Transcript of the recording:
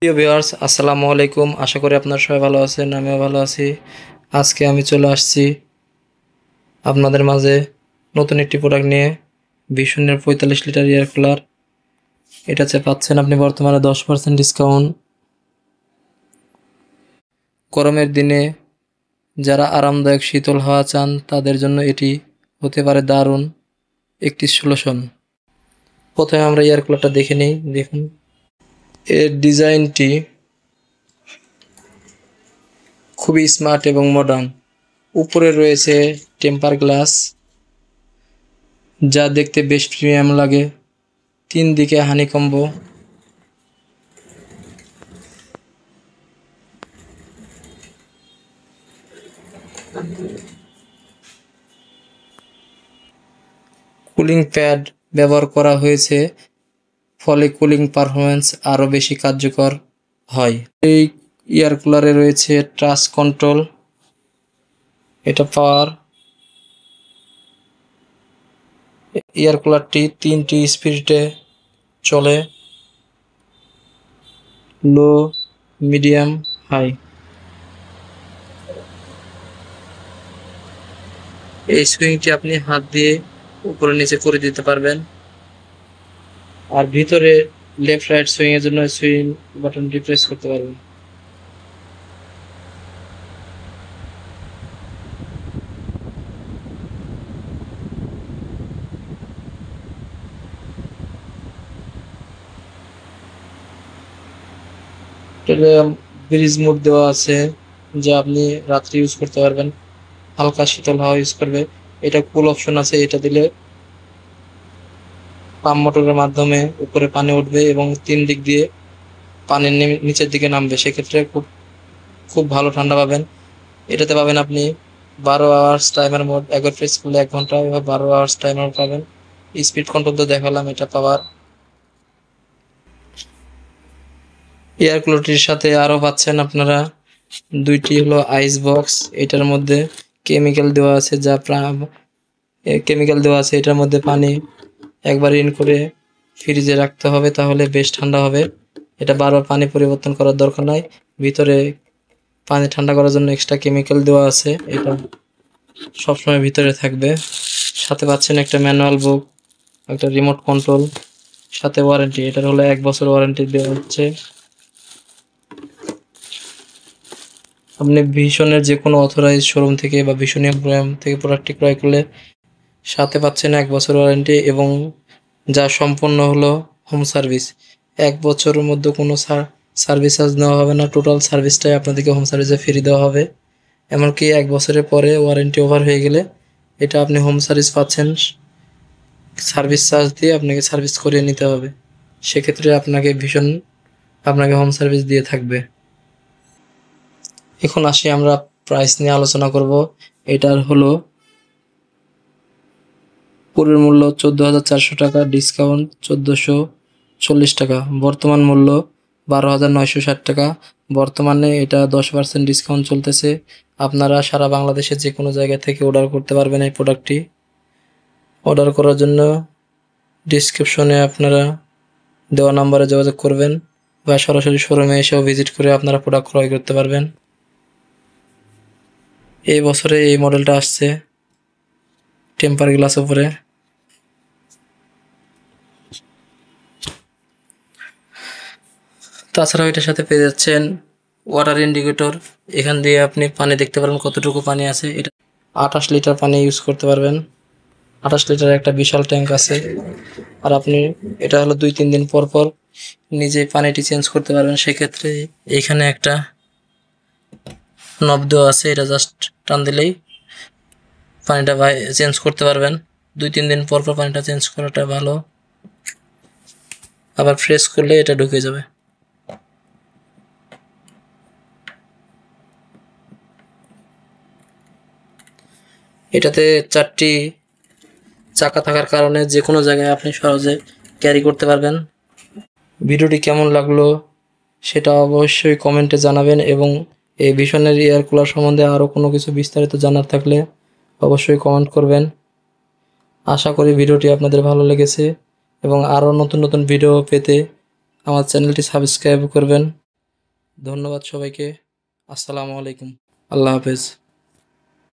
প্রিয় ভিউয়ার্স, আসসালামু আলাইকুম। আশা করি আপনারা সবাই ভালো আছেন, আমিও ভালো আছি। আজকে আমি চলে আসছি আপনাদের মাঝে নতুন একটি প্রোডাক্ট নিয়ে, ভীষণের 45 লিটার এয়ার কুলার। এটাতে পাচ্ছেন আপনি বর্তমানে 10% ডিসকাউন্ট। গরমের দিনে যারা আরামদায়ক শীতল হাওয়া চান তাদের জন্য এটি হতে পারে দারুণ একটি সলিউশন। প্রথমে আমরা এয়ার কুলারটা দেখে নিই। দেখুন, এর ডিজাইনটি খুবই স্মার্ট এবং মডার্ন। উপরে রয়েছে টেম্পার গ্লাস, যা দেখতে বেশ প্রিমিয়াম লাগে। 3 দিকে হানিকম্ব। কুলিং প্যাড ব্যবহার করা হয়েছে, ফলে কুলিং পারফরম্যান্স আরও বেশি কার্যকর হয়। এই এয়ার কুলারে রয়েছে টাচ কন্ট্রোল। এটা পাওয়ার। এয়ার কুলারটি 3টি স্পিডে চলে: লো, মিডিয়াম, হাই। এই সুইংটি আপনি হাত দিয়ে উপরে নিচে করে দিতে পারবেন। আর ভিতরে লেফট রাইট সুইং এর জন্য সুইং বাটনটি প্রেস করতে পারবেন। এটা ব্রিজ মোড দেওয়া আছে, যা আপনি রাত্রে ইউজ করতে পারবেন। হালকা শীতল হাওয়া ইউজ করবে। এটা কুল অপশন আছে, এটা দিলে পাম্প মোটরের মাধ্যমে উপরে পানি উঠবে এবং 3 দিক দিয়ে পানি নিচের দিকে নামবে। সেক্ষেত্রে খুব খুব ভালো ঠান্ডা পাবেন। এটাতে পাবেন আপনি 12 আওয়ার্স টাইমার মোড। একবার প্রেস করলে 1 ঘন্টা, এবার 12 আওয়ার্স টাইমার পাবেন। স্পিড কন্ট্রোল তো দেখালাম, এটা পাওয়ার। এয়ার কুলারটির সাথে আরও পাচ্ছেন আপনারা 2টি হলো আইস বক্স। এটার মধ্যে কেমিক্যাল দেওয়া আছে, কেমিক্যাল দেওয়া আছে। এটার মধ্যে পানি একবার ইন করে ফ্রিজে রাখতে হবে, তাহলে বেশ ঠান্ডা হবে। এটা বারবার পানি পরিবর্তন করার দরকার নাই। ভিতরে পানি ঠান্ডা করার জন্য এক্সট্রা কেমিক্যাল দেওয়া আছে, এটা সবসময় ভিতরে থাকবে। সাথে পাচ্ছেন একটা ম্যানুয়াল বুক, একটা রিমোট কন্ট্রোল, সাথে ওয়ারেন্টি। এটার হলো 1 বছর ওয়ারেন্টি দেওয়া হচ্ছে। আপনি ভীষণের যে কোনো অথরাইজ শোরুম থেকে বা ভীষণীয় ব্র্যান্ড থেকে প্রোডাক্টটি ক্রয় করলে সাথে পাচ্ছেন 1 বছর ওয়ারেন্টি, এবং যা সম্পূর্ণ হলো হোম সার্ভিস। 1 বছরের মধ্যে কোনো সার্ভিস চার্জ নেওয়া হবে না। টোটাল সার্ভিসটাই আপনাদেরকে হোম সার্ভিসে ফ্রি দেওয়া হবে। এমনকি 1 বছরের পরে ওয়ারেন্টি ওভার হয়ে গেলে এটা আপনি হোম সার্ভিস পাচ্ছেন, সার্ভিস চার্জ দিয়ে আপনাকে সার্ভিস করিয়ে নিতে হবে। সেক্ষেত্রে আপনাকে হোম সার্ভিস দিয়ে থাকবে। এখন আসি আমরা প্রাইস নিয়ে আলোচনা করব। এটার হলো পূর্বের মূল্য 14,400 টাকা, ডিসকাউন্ট 1440 টাকা, বর্তমান মূল্য 12,960 টাকা। বর্তমানে এটা 10% ডিসকাউন্ট চলতেছে। আপনারা সারা বাংলাদেশে যে কোনো জায়গা থেকে অর্ডার করতে পারবেন এই প্রোডাক্টটি। অর্ডার করার জন্য ডিসক্রিপশনে আপনারা দেওয়া নাম্বারে যোগাযোগ করবেন, বা সরাসরি শোরুমে এসেও ভিজিট করে আপনারা প্রোডাক্ট ক্রয় করতে পারবেন। এই বছরে এই মডেলটা আসছে টেম্পার গ্লাস উপরে। তাছাড়াও এটার সাথে পেয়ে যাচ্ছেন ওয়াটার ইন্ডিকেটর। এখান দিয়ে আপনি পানি দেখতে পারবেন কতটুকু পানি আছে। এটা 28 লিটার পানি ইউজ করতে পারবেন। 28 লিটার একটা বিশাল ট্যাঙ্ক আছে। আর আপনি এটা হলো 2-3 দিন পর পর নিজেই পানিটি চেঞ্জ করতে পারবেন। সেক্ষেত্রে এখানে একটা নব দেওয়া আছে, এটা জাস্ট টান দিলেই পানিটা চেঞ্জ করতে পারবেন। 2-3 দিন পর পর পানিটা চেঞ্জ করাটা ভালো। আবার ফ্রেশ করলে এটা ঢুকে যাবে। এটাতে 4টি চাকা থাকার কারণে যে কোনো জায়গায় আপনি সহজে ক্যারি করতে পারবেন। ভিডিওটি কেমন লাগলো সেটা অবশ্যই কমেন্টে জানাবেন, এবং এই ভীষণের এয়ার কুলার সম্বন্ধে আরও কোনো কিছু বিস্তারিত জানার থাকলে অবশ্যই কমেন্ট করবেন। আশা করি ভিডিওটি আপনাদের ভালো লেগেছে, এবং আরও নতুন নতুন ভিডিও পেতে আমার চ্যানেলটি সাবস্ক্রাইব করবেন। ধন্যবাদ সবাইকে। আসসালামু আলাইকুম। আল্লাহ হাফেজ।